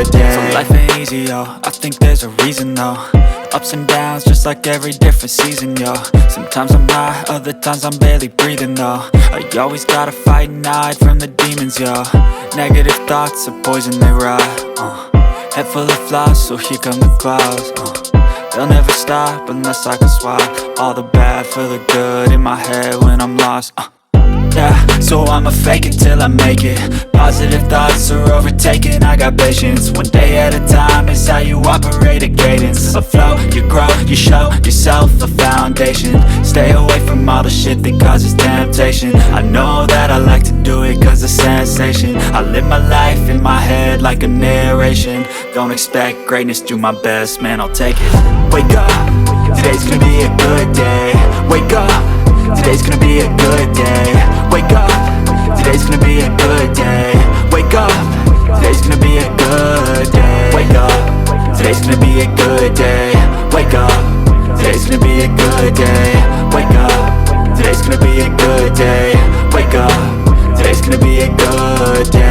good day. So life ain't easy, yo, I think there's a reason though. Ups and downs, just like every different season, yo. Sometimes I'm high, other times I'm barely breathing, though. I always gotta fight and hide from the demons, yo. Negative thoughts are poison, they rot. Head full of flies, so here come the clouds. They'll never stop unless I can swap all the bad for the good in my head when I'm lost. Yeah, so I'ma fake it till I make it. Positive thoughts are overtaken, I got patience. One day at a time is how you operate a cadence. A flow, you grow, you show yourself a foundation. Stay away from all the shit that causes temptation. I know that I like to do it cause it's sensation. I live my life in my head like a narration. Don't expect greatness, do my best, man, I'll take it. Wake up, today's gonna be a good day. Wake up, today's gonna be a good day. Wake up, today's gonna be a good day. Wake up, today's gonna be a good day. Wake up, today's gonna be a good day. Wake up, today's gonna be a good day. Wake up, today's gonna be a good day. Wake up, today's gonna be a good day.